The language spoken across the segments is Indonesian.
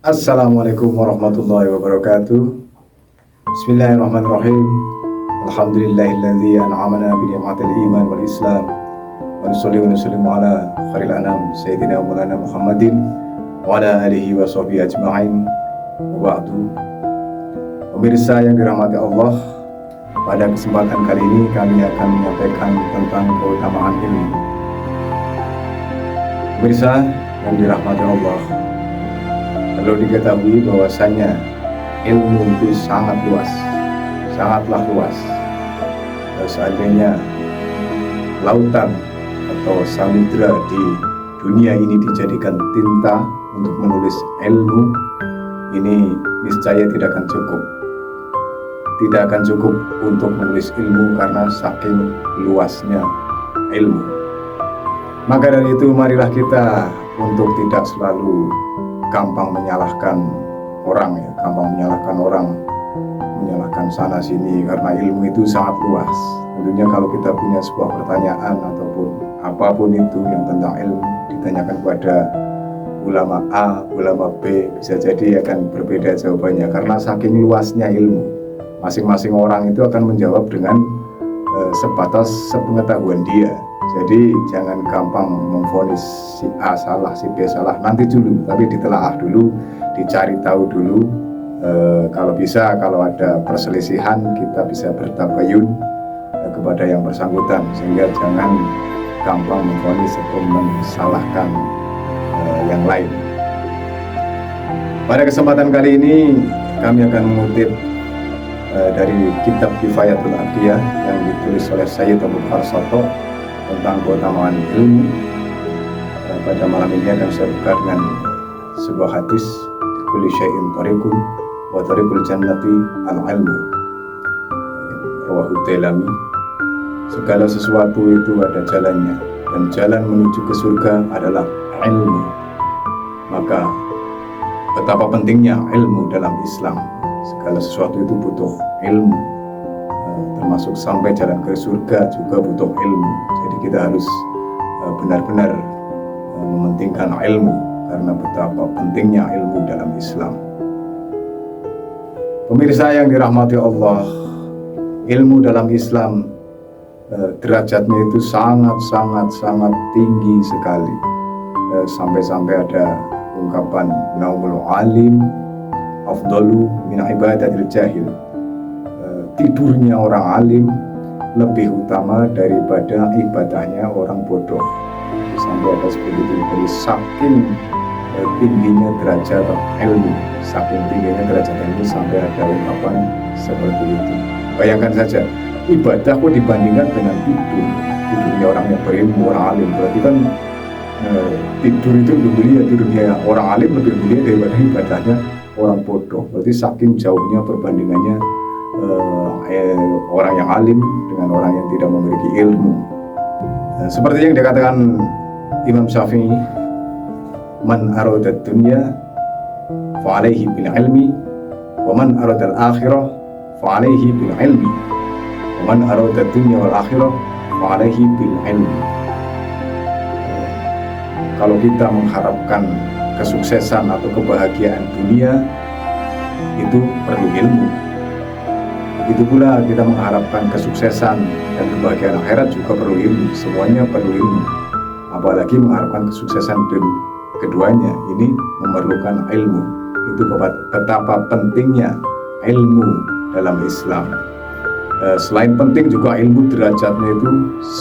Assalamualaikum warahmatullahi wabarakatuh. Bismillahirrahmanirrahim. Alhamdulillahilladzi an'amana bi ni'matil iman wal islam. Wa nusalli wa nusallimu ala khairil anam sayyidina wa maulana Muhammadin wa ala alihi wa sahbihi ajma'in. Wa ba'du. Pemirsa yang dirahmati Allah, pada kesempatan kali ini kami akan menyampaikan tentang keutamaan ilmu. Pemirsa yang dirahmati Allah, perlu diketahui bahwasanya ilmu itu sangat luas, sangatlah luas. Seandainya lautan atau samudra di dunia ini dijadikan tinta untuk menulis ilmu, ini niscaya tidak akan cukup. Tidak akan cukup untuk menulis ilmu karena saking luasnya ilmu. Maka dari itu marilah kita untuk tidak selalu gampang menyalahkan orang, menyalahkan sana sini, karena ilmu itu sangat luas. Tentunya kalau kita punya sebuah pertanyaan ataupun apapun itu yang tentang ilmu ditanyakan kepada ulama A, ulama B, bisa jadi akan berbeda jawabannya karena saking luasnya ilmu. Masing-masing orang itu akan menjawab dengan sebatas sepengetahuan dia. Jadi jangan gampang memvonis si A salah, si B salah. Nanti dulu, tapi ditelaah dulu, dicari tahu dulu. Kalau bisa, kalau ada perselisihan, kita bisa bertabayun kepada yang bersangkutan, sehingga jangan gampang memvonis atau mensalahkan yang lain. Pada kesempatan kali ini kami akan mengutip dari kitab Kifayatul Aqiyah yang ditulis oleh Sayyid Abu Bakar Soto tentang keutamaan ilmu. Pada malam ini akan saya buka dengan sebuah hadis, kulli syai'in thariqun wa thariqul jannati al-ilmu, rawahu Dailami. Segala sesuatu itu ada jalannya, dan jalan menuju ke surga adalah ilmu. Maka betapa pentingnya ilmu dalam Islam. Segala sesuatu itu butuh ilmu, termasuk sampai jalan ke surga juga butuh ilmu. Jadi kita harus benar-benar mementingkan ilmu, karena betapa pentingnya ilmu dalam Islam. Pemirsa yang dirahmati Allah, ilmu dalam Islam derajatnya itu sangat tinggi sekali. Sampai-sampai ada ungkapan naumul alim afdalu min ibadatil jahil. Tidurnya orang alim lebih utama daripada ibadahnya orang bodoh. Sampai ada seperti itu. Jadi saking tingginya derajat ilmu, sampai ada ungkapan seperti itu. Bayangkan saja, ibadah kok dibandingkan dengan tidur. Tidurnya orang yang berilmu, orang alim. Berarti kan tidur itu lebih mulia, tidurnya orang alim lebih mulia daripada ibadahnya orang bodoh. Berarti saking jauhnya perbandingannya orang yang alim dengan orang yang tidak memiliki ilmu. Seperti yang dikatakan Imam Syafi'i, man aradad dunya fa alaihi bil ilmi wa man aradal akhirah fa alaihi bil ilmi wa man aradad dunya wal akhirah fa alaihi bil ilmi. Kalau kita mengharapkan kesuksesan atau kebahagiaan dunia, itu perlu ilmu. Begitu pula kita mengharapkan kesuksesan dan kebahagiaan akhirat juga perlu ilmu. Semuanya perlu ilmu. Apalagi mengharapkan kesuksesan keduanya, ini memerlukan ilmu. Itu betapa pentingnya ilmu dalam Islam. Selain penting juga ilmu derajatnya itu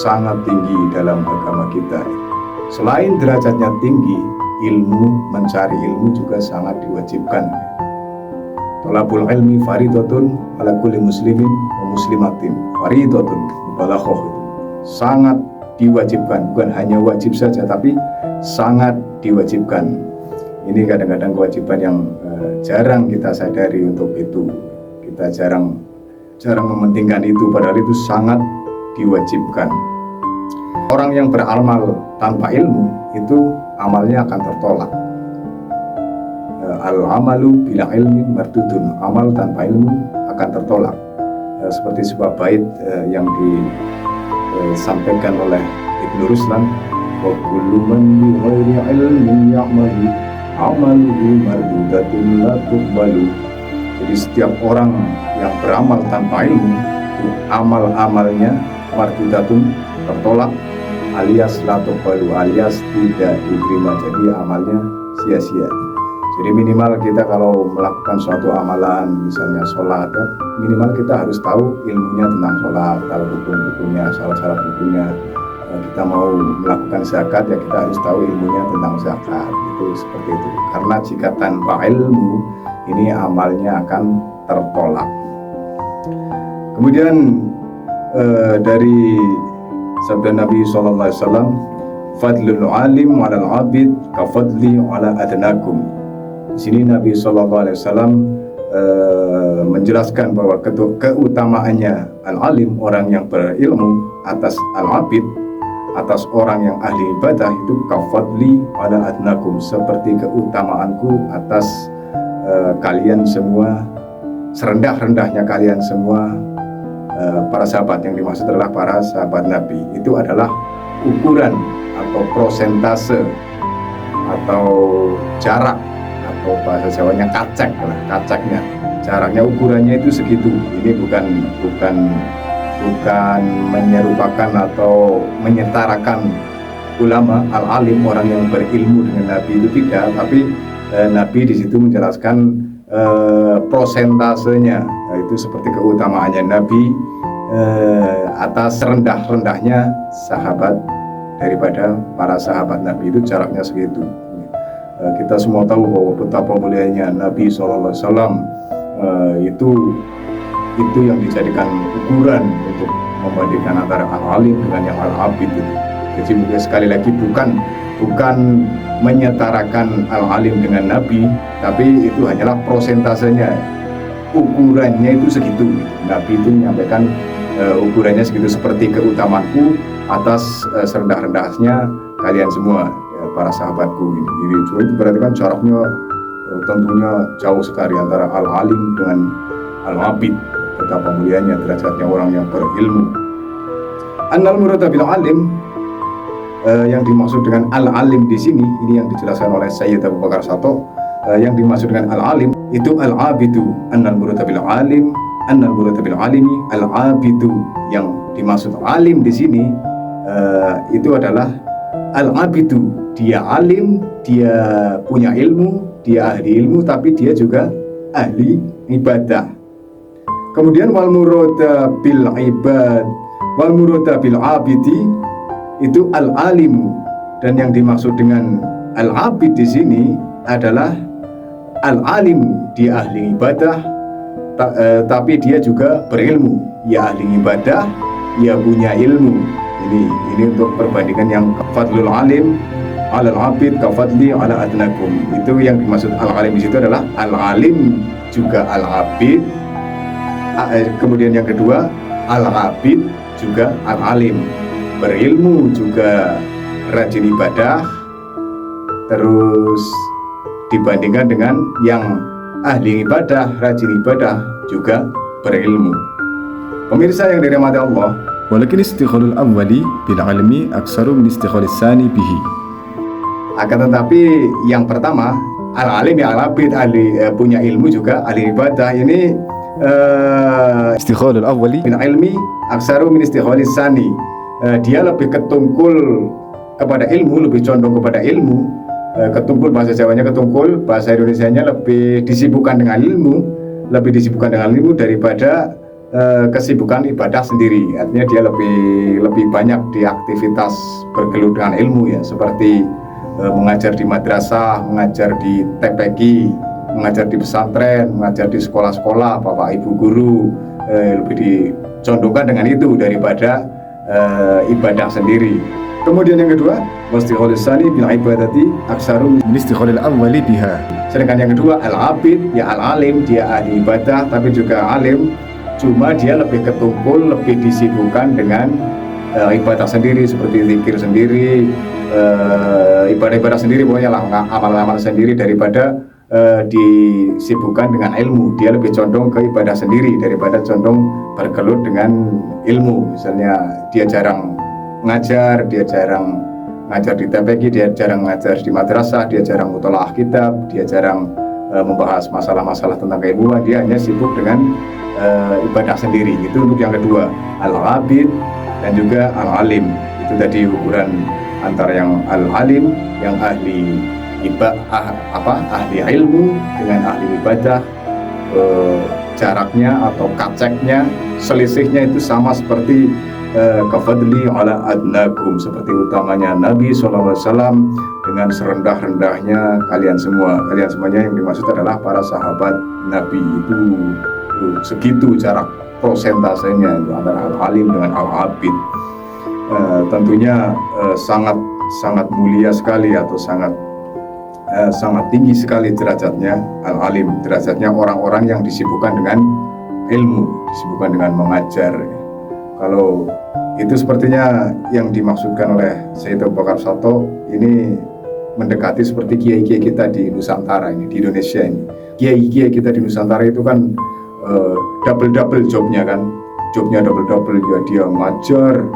sangat tinggi dalam agama kita. Selain derajatnya tinggi, mencari ilmu juga sangat diwajibkan. Thalabul ilmi faridatun ala kulli muslimin wa muslimatin. Faridatun mubalaghah, sangat diwajibkan, bukan hanya wajib saja tapi sangat diwajibkan. Ini kadang-kadang kewajiban yang jarang kita sadari untuk itu. Kita jarang mementingkan itu, padahal itu sangat diwajibkan. Orang yang beramal tanpa ilmu itu amalnya akan tertolak. Al-amalu bila ilmi mardudun, amal tanpa ilmu akan tertolak. Seperti sebuah bait yang disampaikan oleh Ibnu Ruslan, wa kullu man bi ghairi ilmin ya'malu amaluhu mardudatun la tuqbalu. Jadi setiap orang yang beramal tanpa ilmu, amal-amalnya mardudatun, tertolak, alias la tuqbalu, alias tidak diterima. Jadi amalnya sia-sia. Jadi minimal kita kalau melakukan suatu amalan, misalnya sholat, ya, minimal kita harus tahu ilmunya tentang sholat, tahu rukun-rukunnya, syarat-syarat rukunnya. Kita mau melakukan zakat, ya kita harus tahu ilmunya tentang zakat. Itu seperti itu. Karena jika tanpa ilmu, ini amalnya akan tertolak. Kemudian dari sabda Nabi SAW, fadlul alim 'alal 'abid kafadli 'ala adnakum. Di sini Nabi SAW menjelaskan bahwa keutamaannya al-alim, orang yang berilmu, atas al-abid, atas orang yang ahli ibadah, itu kafadli 'ala adnakum, seperti keutamaanku atas kalian semua, serendah-rendahnya kalian semua. Para sahabat yang dimaksud adalah para sahabat Nabi. Itu adalah ukuran atau prosentase atau jarak, atau bahasa Jawanya kacek lah, kaceknya, jaraknya, ukurannya itu segitu. Ini bukan menyerupakan atau menyetarakan ulama al-alim, orang yang berilmu, dengan Nabi, itu tidak. Tapi Nabi di situ menjelaskan prosentasenya, itu seperti keutamaannya Nabi atas rendah-rendahnya sahabat daripada para sahabat Nabi, itu jaraknya segitu. Kita semua tahu bahwa betapa mulianya Nabi SAW, itu yang dijadikan ukuran untuk membandingkan antara al-alim dengan yang al-abid itu. Jadi mungkin sekali lagi bukan menyetarakan al-alim dengan Nabi, tapi itu hanyalah prosentasenya, ukurannya itu segitu. Nabi itu menyampaikan ukurannya segitu, seperti keutamaanku atas serendah-rendahnya kalian semua, ya, para sahabatku ini. Itu berarti kan jaraknya tentunya jauh sekali antara al-alim dengan al-abid. Betapa mulianya derajatnya orang yang berilmu. Annal murada bil alim, yang dimaksud dengan al-alim di sini, ini yang dijelaskan oleh Sayyid Abu Bakar Sato. Yang dimaksud dengan al-alim itu al-abidu. Annal murada bil alim, annal murada bil alimi al-abidu. Yang dimaksud alim di sini itu adalah al-abidu. Dia alim, dia punya ilmu, dia ahli ilmu, tapi dia juga ahli ibadah. Kemudian wal murada bil ibad, wal murada bil abidi, itu al-alimu. Dan yang dimaksud dengan al-abid di sini adalah al-alimu, dia ahli ibadah, tapi dia juga berilmu. Ya ahli ibadah, ya punya ilmu. Ini untuk perbandingan yang fadlul alim 'alal 'abid kafadli 'ala adnakum. Itu yang dimaksud al-alim di situ adalah al-alim juga al-abid. Kemudian yang kedua, al-abid juga al-alim, berilmu juga rajin ibadah, terus dibandingkan dengan yang ahli ibadah, rajin ibadah, juga berilmu. Pemirsa yang dirahmati Allah, walakin istighalul awwali bil ilmi aksaru min istighalis tsani bihi. Akan tetapi yang pertama, al-alim ya al-abid, ahli punya ilmu juga ahli ibadah, ini Istighalul awwali bil ilmi aksaru min istighalis tsani. Dia lebih ketungkul kepada ilmu, lebih condong kepada ilmu. Ketungkul bahasa Jawanya ketungkul, bahasa Indonesianya lebih disibukkan dengan ilmu daripada kesibukan ibadah sendiri. Artinya dia lebih banyak di aktivitas bergelut dengan ilmu, ya, seperti mengajar di madrasah, mengajar di TPQ, mengajar di pesantren, mengajar di sekolah-sekolah, bapak ibu guru, lebih dicondongkan dengan itu daripada ibadah sendiri. Kemudian yang kedua, wastighalus tsani bil ibadati aksaru min istighalil awwali biha. Sedangkan yang kedua, al-abid ya al-alim, dia ahli ibadah tapi juga alim, cuma dia lebih ketungkul, lebih disibukkan dengan ibadah sendiri, seperti zikir sendiri, ibadah-ibadah sendiri, pokoknya lah amal-amal sendiri, daripada disibukkan dengan ilmu. Dia lebih condong ke ibadah sendiri daripada condong bergelut dengan ilmu. Misalnya dia jarang ngajar, dia jarang ngajar di TPQ, dia jarang ngajar di madrasah, dia jarang mutolaah kitab, dia jarang membahas masalah-masalah tentang keilmuan, dia hanya sibuk dengan ibadah sendiri. Itu untuk yang kedua, al-abid dan juga al-alim. Itu tadi ukuran antara yang al-alim, yang ahli ahli ilmu dengan ahli ibadah, jaraknya atau kaceknya, selisihnya itu sama seperti kafadli ala adnakum, seperti utamanya Nabi SAW dengan serendah-rendahnya kalian semua. Kalian semuanya yang dimaksud adalah para sahabat Nabi. Itu segitu jarak prosentasenya itu antara al-alim dengan al-abid. Tentunya sangat mulia sekali atau sangat tinggi sekali derajatnya al-alim, derajatnya orang-orang yang disibukkan dengan ilmu, disibukkan dengan mengajar. Kalau itu sepertinya yang dimaksudkan oleh Sayyid Abu Bakar Sato ini mendekati seperti kiai-kiai kita di Nusantara ini, di Indonesia ini. Kiai-kiai kita di Nusantara itu kan double jobnya kan, jobnya double ya, dia ngajar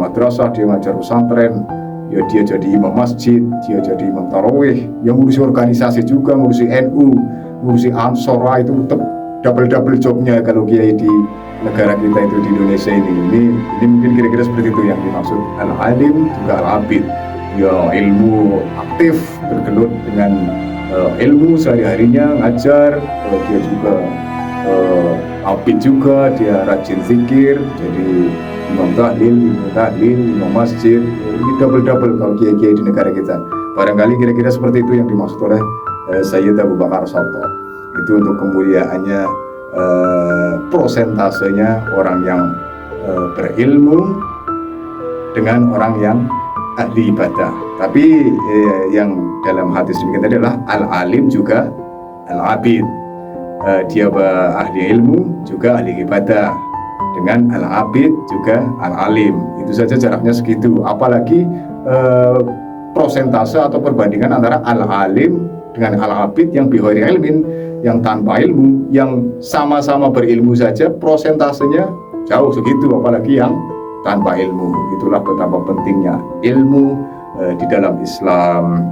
madrasah, dia ngajar pesantren, ya dia jadi imam masjid, dia jadi imam tarawih, yang ngurusi organisasi juga, ngurusi NU, ngurusi Ansora, itu tetap double jobnya kalau kiai di negara kita itu di Indonesia ini mungkin kira-kira seperti itu yang dimaksud al-alim juga al-abid. Ya ilmu aktif, bergelut dengan ilmu sehari-harinya, ngajar, dia juga abid juga, dia rajin zikir, jadi imam tahlil, imam masjid. Ini double kalau kiai-kiai di negara kita. Barangkali kira-kira seperti itu yang dimaksud oleh Sayyid Abu Bakar Sato. Itu untuk kemuliaannya, prosentasenya orang yang berilmu dengan orang yang ahli ibadah. Tapi yang dalam hadis demikian tadi adalah al-alim juga al-abid. Dia ahli ilmu juga ahli ibadah, dengan al-abid juga al-alim. Itu saja jaraknya segitu. Apalagi prosentase atau perbandingan antara al-alim dengan al-abid yang bighairi ilmin, yang tanpa ilmu, yang sama-sama berilmu saja prosentasenya jauh segitu, apalagi yang tanpa ilmu. Itulah betapa pentingnya ilmu di dalam Islam.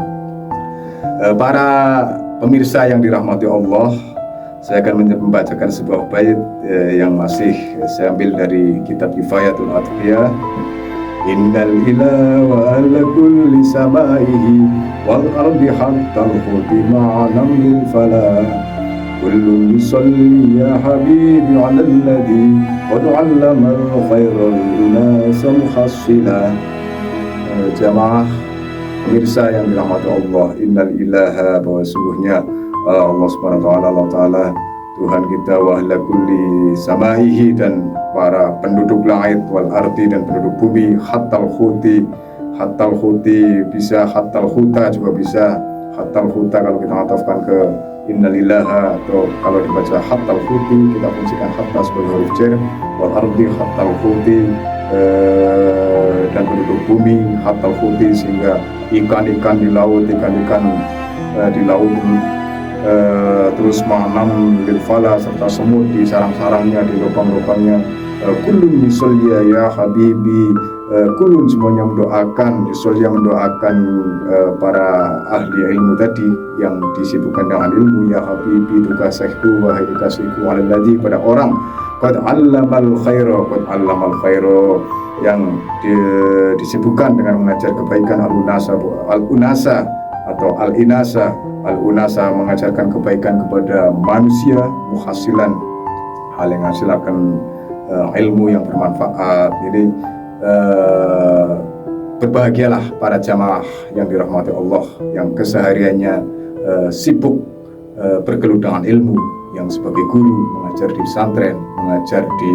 Para pemirsa yang dirahmati Allah, saya akan membacakan sebuah bait yang masih saya ambil dari kitab Kifayatul Atqiyah. Innal ilaha wa ala kulli samaihi wal ardi hatta al-khuti ma'anam lil falah kullun yusalli ya habibi ala alladhi qad 'allama al-khairal unasa mukhassila. Jamaah pemirsa yang dirahmati Allah, innal ilaha, bahwa sungguhnya Allah Subhanahu wa taala, Allah taala Tuhan kita, wa ala kulli samaihi, dan para penduduk langit, wal ardi, dan penduduk bumi, hatal khuti bisa, hatal khuta juga bisa. Hatal khuta kalau kita ngatafkan ke innalillaha, atau kalau dibaca hatal khuti kita fungsikan hatta sebagai huruf jar, wal ardi hatal khuti, dan penduduk bumi hatal khuti, sehingga ikan-ikan di laut, terus ma'anam lil fala, serta semut di sarang-sarangnya, di lubang-lubangnya. Kullun yusolya ya habibi, kulun semuanya mendoakan, yusolya mendoakan para ahli ilmu tadi yang disibukkan dengan ilmu, ya habibi, itu kasihku, wahai kasihku, alalladzi, pada orang qad 'allamal khaira, yang disibukkan dengan mengajar kebaikan, al-unasa atau al-inasa, mengajarkan kebaikan kepada manusia, muhasilan, hal yang menghasilkan ilmu yang bermanfaat. Jadi berbahagialah para jamaah yang dirahmati Allah, yang kesehariannya sibuk bergelut dengan ilmu, yang sebagai guru mengajar di pesantren, mengajar di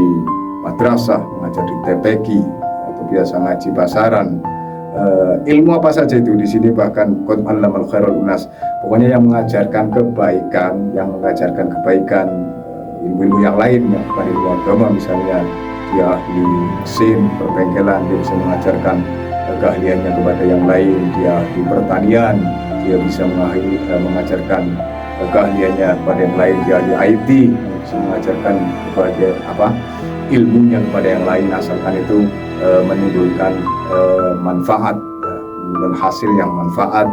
madrasah, mengajar di TPQ, atau biasa ngaji pasaran. Ilmu apa saja itu di sini, bahkan qad 'allamal khairal unas, pokoknya yang mengajarkan kebaikan, ilmu-ilmu yang lain yang bukan ilmu agama. Misalnya dia ahli mesin perbengkelan, dia bisa mengajarkan keahliannya kepada yang lain. Dia ahli pertanian, dia bisa mengajarkan keahliannya kepada yang lain. Dia ahli IT, bisa mengajarkan kepada ilmunya kepada yang lain, asalkan itu menimbulkan manfaat, dan hasil yang manfaat,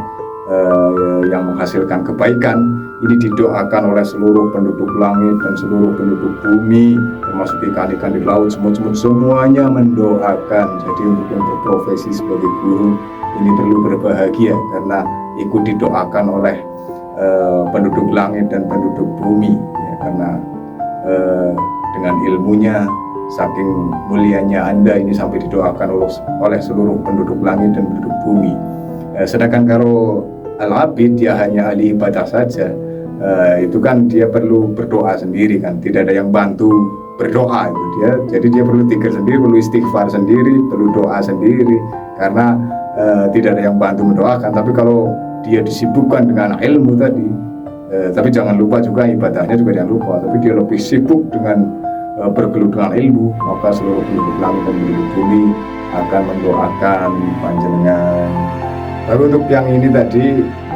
yang menghasilkan kebaikan. Ini didoakan oleh seluruh penduduk langit dan seluruh penduduk bumi, termasuk ikan-ikan di laut, semut-semut, semuanya mendoakan. Jadi untuk yang berprofesi sebagai guru ini perlu berbahagia karena ikut didoakan oleh penduduk langit dan penduduk bumi, ya, karena dengan ilmunya, saking mulianya Anda ini sampai didoakan oleh seluruh penduduk langit dan penduduk bumi. Sedangkan kalau al-abid dia hanya ahli ibadah saja, itu kan dia perlu berdoa sendiri kan, tidak ada yang bantu berdoa itu dia. Jadi dia perlu zikir sendiri, perlu istighfar sendiri, perlu doa sendiri karena tidak ada yang bantu mendoakan. Tapi kalau dia disibukkan dengan ilmu tadi, tapi jangan lupa juga ibadahnya juga jangan lupa, tapi dia lebih sibuk dengan bergelut dengan ilmu, maka seluruh penduduk langit dan penduduk bumi akan mendoakan panjenengan. Tapi untuk yang ini tadi,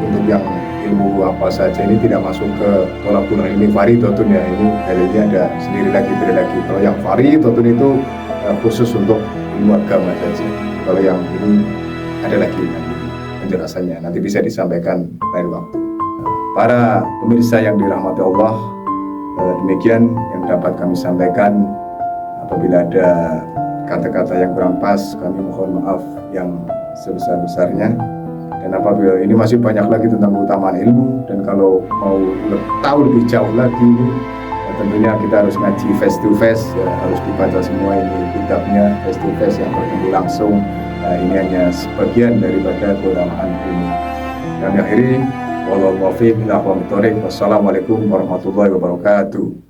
untuk yang ilmu apa saja ini tidak masuk ke tolakul ilmi fardhotun ya, ini dalilnya ada sendiri lagi, beda lagi. Kalau yang fardhotun itu khusus untuk ilmu agama saja. Kalau yang ini ada lagi nanti penjelasannya, nanti bisa disampaikan lain waktu. Para pemirsa yang dirahmati Allah, demikian yang dapat kami sampaikan. Apabila ada kata-kata yang kurang pas, kami mohon maaf yang sebesar-besarnya. Dan apabila ini masih banyak lagi tentang keutamaan ilmu, dan kalau mau tahu lebih jauh lagi, tentunya kita harus ngaji face to face, ya, harus dibaca semua ini kitabnya face to face yang bertemu langsung. Nah, ini hanya sebagian daripada keutamaan ilmu. Kami akhiri, wallahu muwaffiq ila aqwamit thoriq. Wassalamualaikum warahmatullahi wabarakatuh.